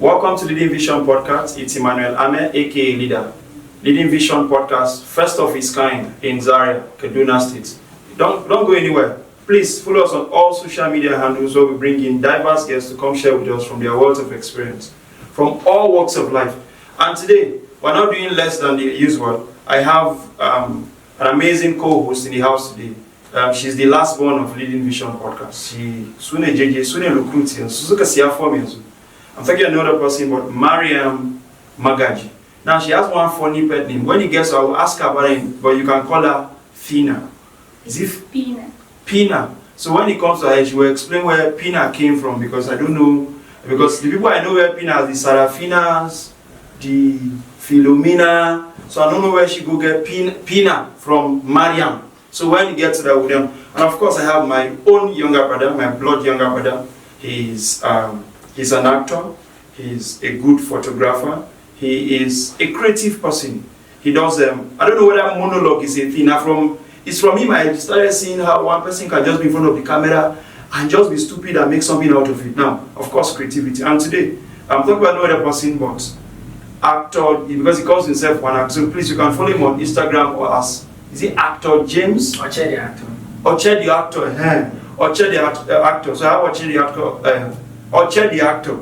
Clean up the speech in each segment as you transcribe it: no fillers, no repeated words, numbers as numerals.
Welcome to Leading Vision Podcast. It's Emmanuel Ame, aka Leader. Leading Vision Podcast, first of its kind in Zaria, Kaduna State. Don't go anywhere. Please follow us on all social media handles where we bring in diverse guests to come share with us from their worlds of experience, from all walks of life. And today, we're not doing less than the usual. I have an amazing co-host in the house today. She's the last born of Leading Vision Podcast. I'm thinking another person, but Maryam Magaji. Now she has one funny pet name. When he gets, I will ask her about it, but you can call her Fina. Is it Pina? Pina. So when it comes to her, she will explain where Pina came from, because I don't know. Because the people I know where Pina are the Sarafinas, the Philomena. So I don't know where she go get Pina from Maryam. So when you get to that with them, and of course I have my own younger brother, my blood younger brother. He's an actor. He's a good photographer. He is a creative person. He does I don't know whether monologue is a thing. It's from him I started seeing how one person can just be in front of the camera and just be stupid and make something out of it. Now, of course, creativity. And today, I'm talking about no other person but actor, because he calls himself one actor. So please, you can follow him on Instagram or as, is it actor James? Oche the actor. Oche the actor. Oche the actor. So how Oche the actor? Oche the actor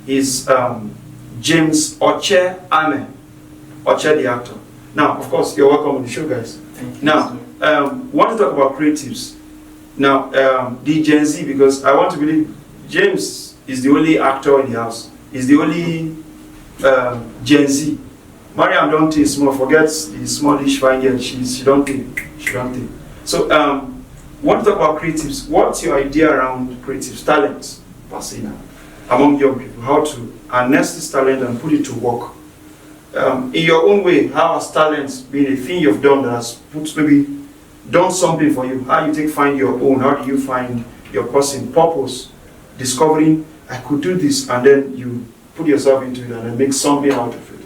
is James Oche Ame. Oche the actor. Now, of course, you're welcome on the show, guys. Thank you. Now, want to talk about creatives. Now, the Gen Z, because I want to believe James is the only actor in the house. He's the only Gen Z. Maryam don't think small. Forgets the smallish fine girl. She don't think. She don't think. So, want to talk about creatives. What's your idea around creatives, talents, Pasina, among young people? How to harness this talent and put it to work? In your own way, how has talent been a thing you've done that has maybe done something for you? How you find your own? How do you find your person, purpose, discovering I could do this, and then you put yourself into it and then make something out of it?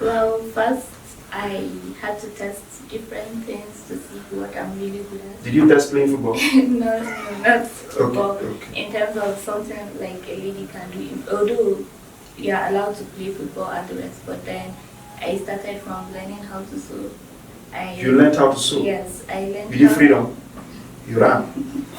Well, first I had to test different things to see what I'm really good at. Did you test playing football? No, not football. Okay. In terms of something like a lady can do, although you are allowed to play football and the rest, but then I started from learning how to sew. You learned how to sew? Yes, I learned. Did you freedom? You ran?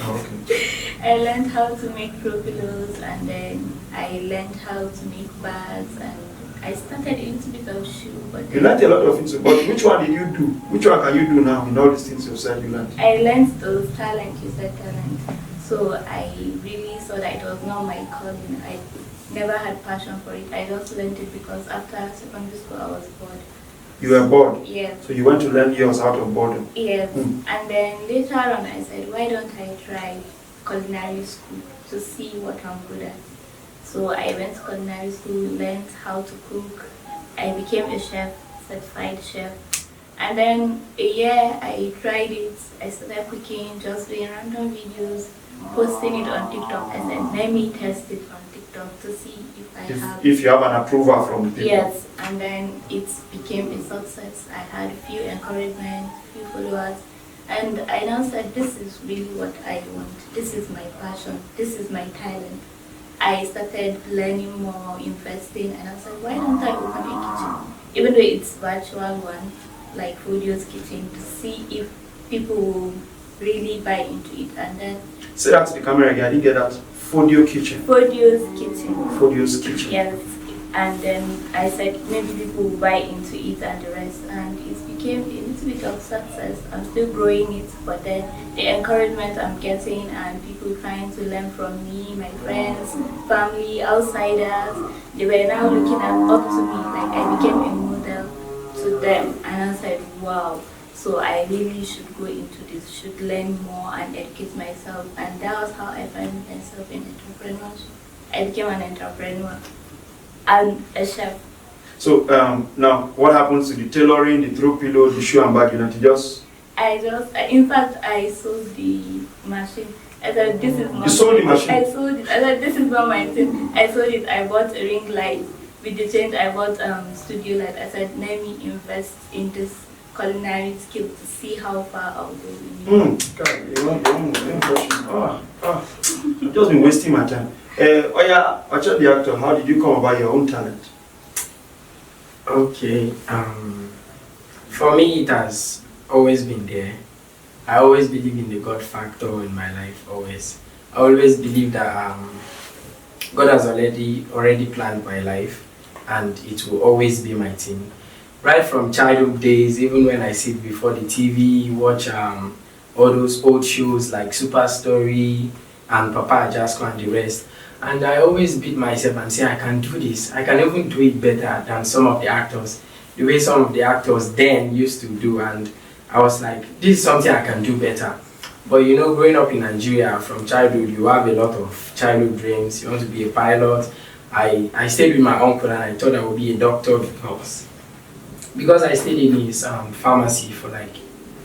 Okay. I learned how to make throw pillows, and then I learned how to make bags, and I started a little bit of shoe. But you learned a lot of things, but which one did you do? Which one can you do now in all these things you said you learned? I learned those talent, you said talent. So I really saw that it was not my calling. I never had passion for it. I just learned it because after secondary school I was bored. You were bored? Yes. So you went to learn yours out of boredom? Yes. And then later on I said, why don't I try culinary school to see what I'm good at? So I went to culinary school, learned how to cook. I became a chef, certified chef. And then a year I tried it. I started cooking, just doing random videos, posting it on TikTok, and then let me test it on TikTok to see if you have an approval from the people. Yes, and then it became a success. I had a few encouragement, few followers, and I now said, this is really what I want. This is my passion. This is my talent. I started learning more, investing, and I said, why don't I open a kitchen? Even though it's virtual one, like Fodio's kitchen, to see if people will really buy into it. And then say that to the camera again. I didn't get that. Fodio kitchen. Fodio's kitchen. Fodio's kitchen. Yes. And then I said maybe people will buy into it and the rest, and it became a little bit of success. I'm still growing it, but then the encouragement I'm getting and people trying to learn from me, my friends, family, outsiders, they were now looking up to me, like I became a model to them, and I said, wow. So I really should go into this, should learn more and educate myself, and that was how I found myself in entrepreneurship. I became an entrepreneur and a chef. So now, what happens to the tailoring, the throw pillow, the shoe and bag? You know, in fact, I sold the machine. I said, this is not. You sold the machine? I sold it. I said, this is not my thing. I sold it. I bought a ring light. With the change, I bought studio light. I said, let me invest in this culinary skill to see how far I'll go with it. God, you want I've just been wasting my time. Ocha the actor, how did you come about your own talent? Okay, for me it has always been there. I always believe in the God factor in my life, always. I always believe that God has already planned my life and it will always be my thing. Right from childhood days, even when I sit before the TV, watch all those old shows like Super Story and Papa Ajasco and the rest. And I always beat myself and say, I can do this. I can even do it better than some of the actors. The way some of the actors then used to do. And I was like, this is something I can do better. But you know, growing up in Nigeria from childhood, you have a lot of childhood dreams. You want to be a pilot. I stayed with my uncle and I thought I would be a doctor because I stayed in his pharmacy for like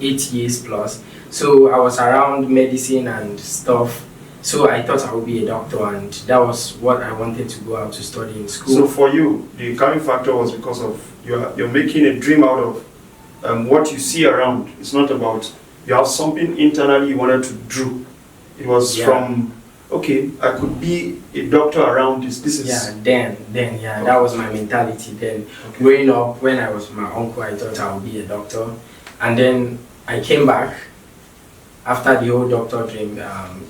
8 years plus. So I was around medicine and stuff. So I thought I would be a doctor, and that was what I wanted to go out to study in school. So for you, the coming factor was because of you're making a dream out of what you see around. It's not about you have something internally you wanted to do. It was from okay, I could be a doctor around this. This is then that was my mentality. Then growing up, when I was with my uncle, I thought I would be a doctor, and then I came back after the whole doctor dream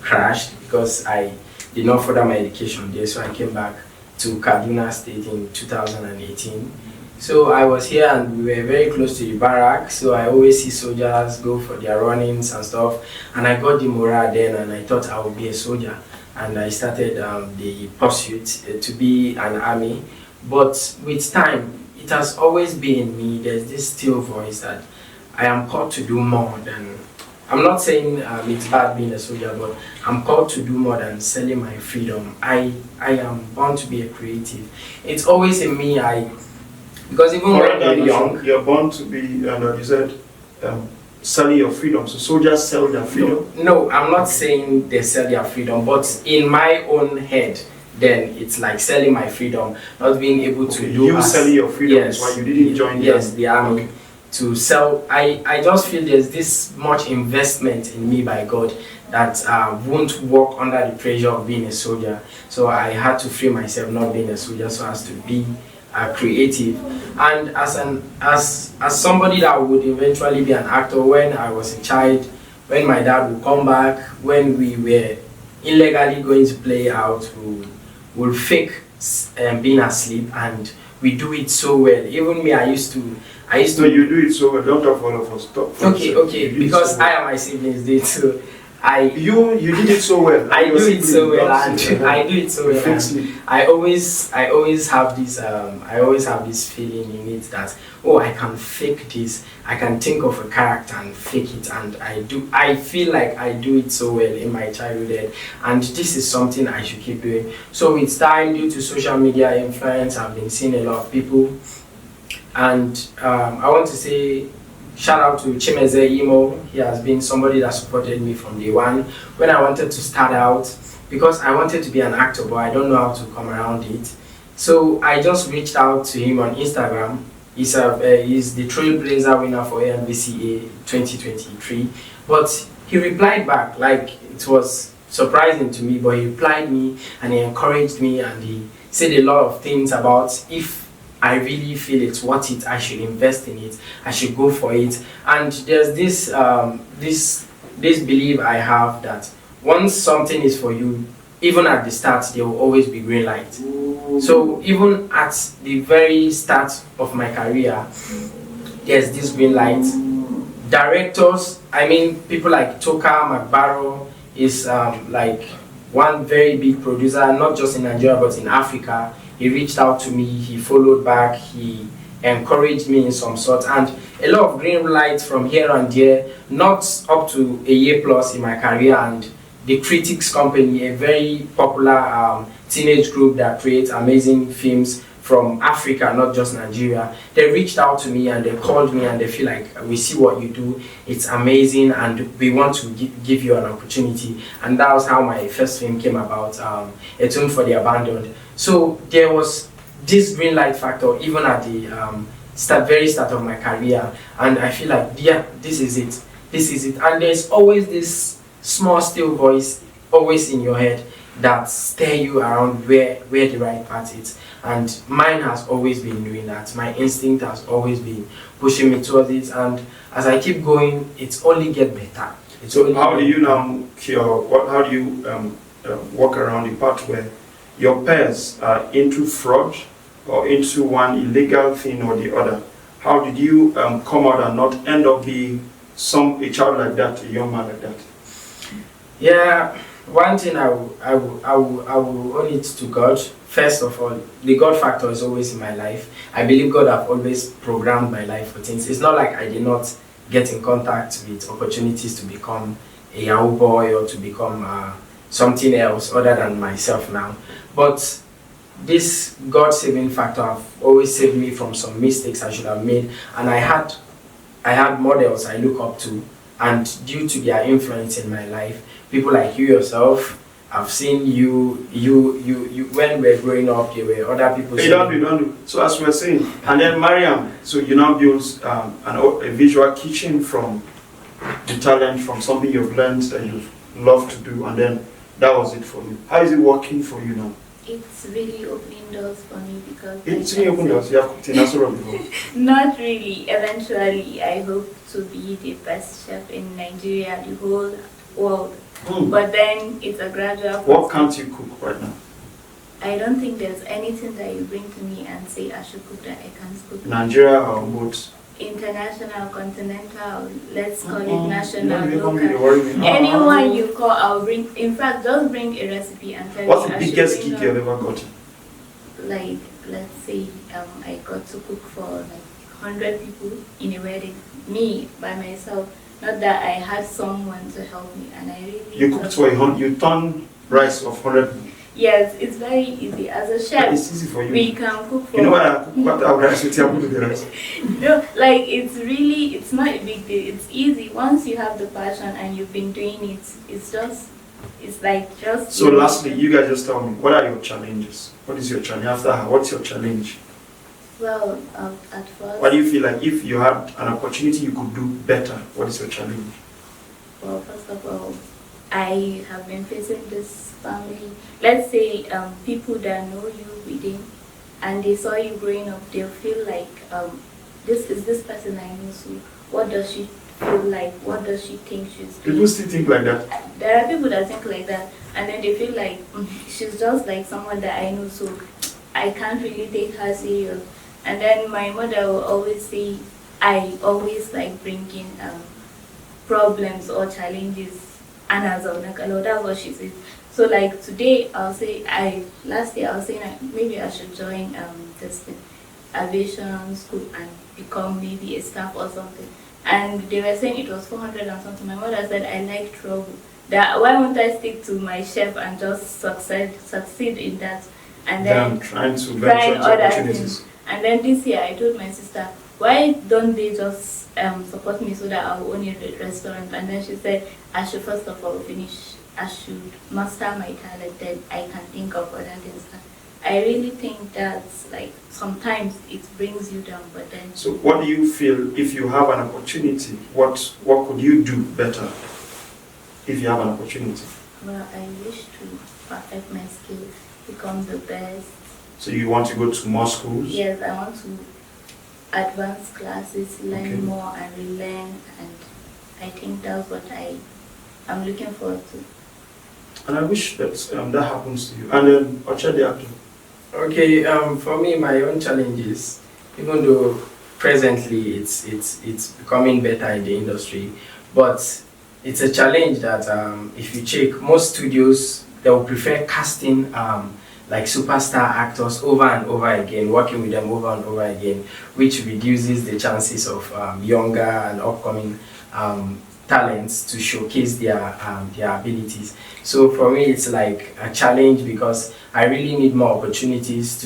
crashed because I did not further my education there. So I came back to Kaduna State in 2018. So I was here and we were very close to the barrack. So I always see soldiers go for their runnings and stuff. And I got the morale then and I thought I would be a soldier. And I started the pursuit to be an army. But with time, it has always been in me. There's this still voice that I am called to do more than I'm not saying it's bad being a soldier, but I'm called to do more than selling my freedom. I am born to be a creative. It's always in me. Because even when you're young, you're born to be, you said, selling your freedom. So soldiers sell their freedom. No, I'm not saying they sell their freedom, but in my own head, then it's like selling my freedom, not being able to do. You selling your freedom. Yes, is why you didn't join. The army. Okay. To sell, I just feel there's this much investment in me by God that won't work under the pressure of being a soldier. So I had to free myself not being a soldier so as to be creative. And as somebody that would eventually be an actor, when I was a child, when my dad would come back, when we were illegally going to play out, we would fake being asleep, and we do it so well. Even me, I used to. So you do it so well. Don't talk for all of us. Stop. Okay. Because I and my siblings did so. You did it so well. I do it so well, and I do it so well. I always have this feeling in it that I can fake this. I can think of a character and fake it, and I feel like I do it so well in my childhood, and this is something I should keep doing. So with time, due to social media influence, I've been seeing a lot of people, and I want to say shout out to Chimeze Imo. He has been somebody that supported me from day one when I wanted to start out, because I wanted to be an actor but I don't know how to come around it. So I just reached out to him on Instagram. He's the Trailblazer winner for ANVCA 2023. But he replied back, like, it was surprising to me, but he replied me and he encouraged me and he said a lot of things about if I really feel it's worth it, I should invest in it, I should go for it. And there's this this belief I have that once something is for you, even at the start, there will always be green light. So even at the very start of my career, there's this green light. Directors, I mean, people like Toka Makbaro is like one very big producer, not just in Nigeria but in Africa. He reached out to me, he followed back, he encouraged me in some sort, and a lot of green lights from here and there, not up to a year plus in my career. And the Critics Company, a very popular teenage group that creates amazing films from Africa, not just Nigeria, they reached out to me and they called me and they feel like, we see what you do, it's amazing and we want to give you an opportunity. And that was how my first film came about, A Tomb for the Abandoned. So there was this green light factor even at the very start of my career, and I feel like, yeah, this is it. And there's always this small still voice always in your head that steer you around where the right path is. And mine has always been doing that. My instinct has always been pushing me towards it, and as I keep going, it's only get better. So how do you now cure? How do you walk around the part where your peers are into fraud or into one illegal thing or the other? How did you come out and not end up being a child like that, a young man like that? Yeah, one thing I will owe it to God. First of all, the God factor is always in my life. I believe God have always programmed my life for things. It's not like I did not get in contact with opportunities to become a young boy or to become something else other than myself now. But this God saving factor have always saved me from some mistakes I should have made, and I had models I look up to, and due to their influence in my life, people like you yourself, I've seen you when we were growing up, there were other people. You don't do. So as we were saying, and then Maryam, so you now build a visual kitchen from the talent, from something you've learned that you love to do, and then that was it for you. How is it working for you now? It's really opening doors for me because... It's really opening doors. You have cooked in Nasoro before? Not really. Eventually, I hope to be the best chef in Nigeria, the whole world. But then it's a gradual process. What can't you cook right now? I don't think there's anything that you bring to me and say I should cook that I can't cook. Nigeria or both? International, continental, let's call it national, local. Anyone Anyone you call, I'll bring. In fact, just bring a recipe and tell What's me. the biggest gig you've ever gotten? Like, let's say I got to cook for like 100 people in a wedding. Me, by myself. Not that I had someone to help me, and I really... You cooked for you turned rice of 100 people. Yes, it's very easy. As a chef, it's easy for you. We can cook for... You know why I cook what I rice with the rice? No, like it's not a big deal. It's easy. Once you have the passion and you've been doing it, it's like just... So lastly, you guys just tell me, what are your challenges? What is your challenge? After her, what's your challenge? Well, at first... What do you feel like if you had an opportunity you could do better? What is your challenge? Well, first of all, I have been facing this family. Let's say people that know you within and they saw you growing up, they'll feel like this person I know, so what does she feel like? What does she think she's doing? People still think like that? There are people that think like that, and then they feel like she's just like someone that I know, so I can't really take her serious. And then my mother will always say, I always like bringing problems or challenges, and as of that's what she says. So like today, last year I was saying like, maybe I should join this aviation school and become maybe a staff or something. And they were saying it was 400 and something. My mother said I like trouble. That why won't I stick to my chef and just succeed in that? And then trying to venture into opportunities. Things. And then this year I told my sister, why don't they just support me so that I'll own a restaurant? And then she said, I should first of all I should master my talent, then I can think of other things. I really think that's like, sometimes it brings you down, but then... So what do you feel if you have an opportunity, what could you do better if you have an opportunity? Well, I wish to perfect my skills, become the best. So you want to go to more schools? Yes, I want to advance classes, learn more and relearn, and I think that's what I'm looking forward to. And I wish that that happens to you. And then Ochede. Okay, for me, my own challenges, even though presently it's becoming better in the industry, but it's a challenge that if you check, most studios, they will prefer casting like superstar actors over and over again, working with them over and over again, which reduces the chances of younger and upcoming talents to showcase their abilities. So for me, it's like a challenge because I really need more opportunities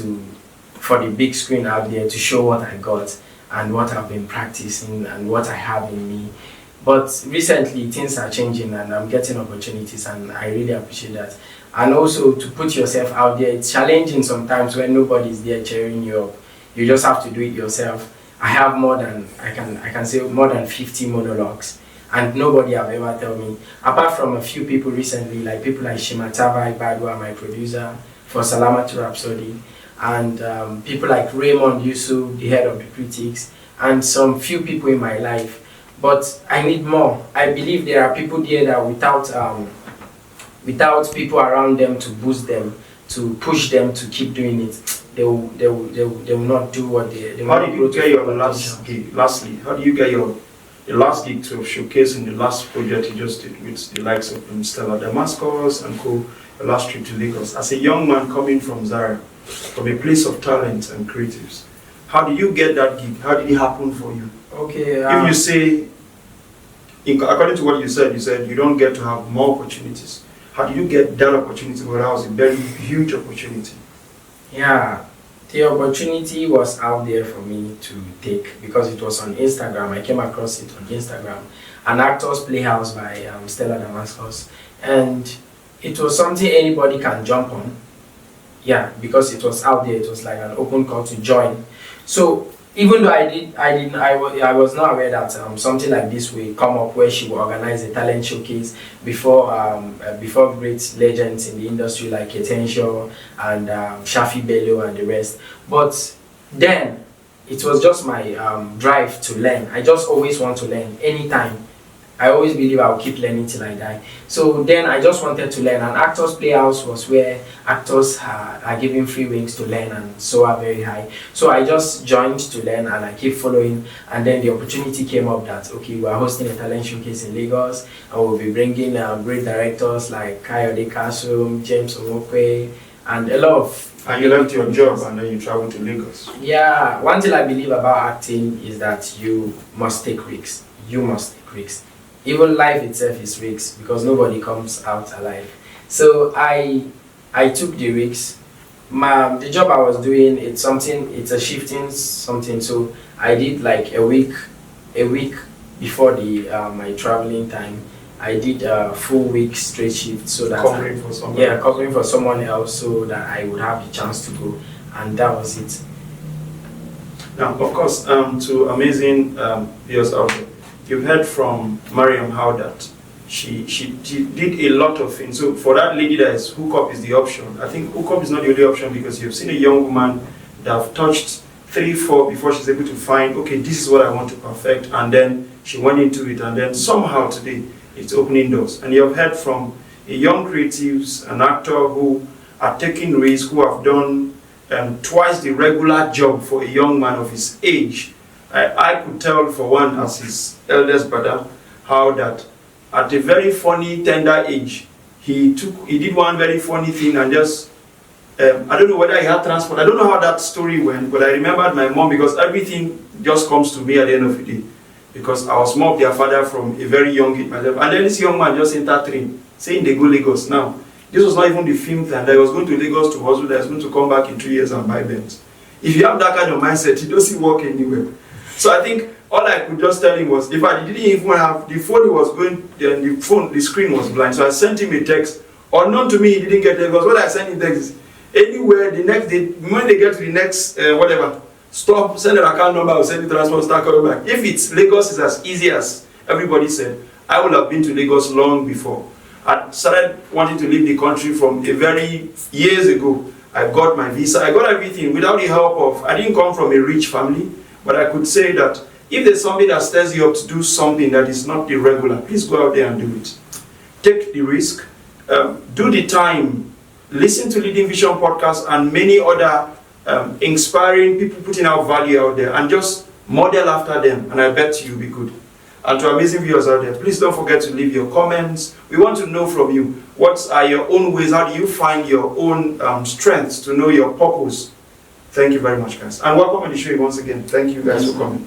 for the big screen out there to show what I got and what I've been practicing and what I have in me. But recently, things are changing and I'm getting opportunities, and I really appreciate that. And also to put yourself out there, it's challenging sometimes when nobody's there cheering you up. You just have to do it yourself. I have more than I can say more than 50 monologues, and nobody have ever told me, apart from a few people recently, like people like Shimatava Ibadwa, my producer for Salamatu Rhapsody, and people like Raymond Yusuf, the head of the critics, and some few people in my life. But I need more. I believe there are people there that without people around them to boost them, to push them to keep doing it, they will not do what they How did you get your last gig? Lastly, how do you get your last gig to showcase in the last project you just did with the likes of Stella Damascus and co, the last trip to Lagos? As a young man coming from Zaria, from a place of talent and creatives, how did you get that gig? How did it happen for you? Okay. If you say, according to what you said you don't get to have more opportunities. How did you get that opportunity? Well, that was a very huge opportunity. Yeah, the opportunity was out there for me to take because it was on Instagram. I came across it on Instagram, an Actors Playhouse by Stella Damascus, and it was something anybody can jump on. Yeah, because it was out there. It was like an open call to join. So even though I was not aware that something like this will come up, where she will organize a talent showcase before great legends in the industry like Ketenshaw and Shafi Bello and the rest. But then it was just my drive to learn. I just always want to learn anytime. I always believe I'll keep learning till I die. So then I just wanted to learn, and Actors Playhouse was where actors are given free wings to learn and so are very high. So I just joined to learn and I keep following, and then the opportunity came up that, okay, we are hosting a talent showcase in Lagos and we'll be bringing great directors like Kayode Kasum, James Omokwe, and a lot of... And you left your job and then you traveled to Lagos. Yeah, one thing I believe about acting is that you must take risks. You must take risks. Even life itself is risks because nobody comes out alive. So I took the risks. The job I was doing, it's a shifting something. So I did like a week before the my traveling time. I did a full week straight shift so that covering for someone else so that I would have the chance to go, and that was it. Now, of course, to amazing viewers out there, you've heard from Maryam how that she did a lot of things. So for that lady that is hookup is the option. I think hookup is not the only option because you've seen a young woman that have touched 3, 4 before she's able to find, okay, this is what I want to perfect, and then she went into it, and then somehow today it's opening doors. And you've heard from a young creatives, an actor who are taking risks, who have done twice the regular job for a young man of his age. I could tell, for one, as his eldest brother, how that at a very funny, tender age, he did one very funny thing and just, I don't know whether he had transport, I don't know how that story went, but I remembered my mom because everything just comes to me at the end of the day. Because I was more of their father from a very young age myself. And then this young man just entered train, saying they go Lagos. Now, this was not even the film thing, that I was going to Lagos to hustle, that I was going to come back in 2 years and buy Benz. If you have that kind of mindset, you don't see work anywhere. So I think all I could just tell him was, if I didn't even have the phone, he was going, the screen was blind. So I sent him a text. Unknown to me, he didn't get it because what I sent him text is, anywhere the next day, when they get to the next whatever, stop, send an account number, or send the transport, start coming back. If it's Lagos is as easy as everybody said, I would have been to Lagos long before. I started wanting to leave the country from a very years ago. I got my visa, I got everything without the help of, I didn't come from a rich family, but I could say that if there's somebody that stirs you up to do something that is not the regular, please go out there and do it. Take the risk, do the time, listen to Leading Vision podcast and many other inspiring people putting out value out there, and just model after them, and I bet you'll be good. And to amazing viewers out there, please don't forget to leave your comments. We want to know from you, what are your own ways, how do you find your own strengths to know your purpose. Thank you very much, guys, and welcome to the show once again. Thank you guys for coming.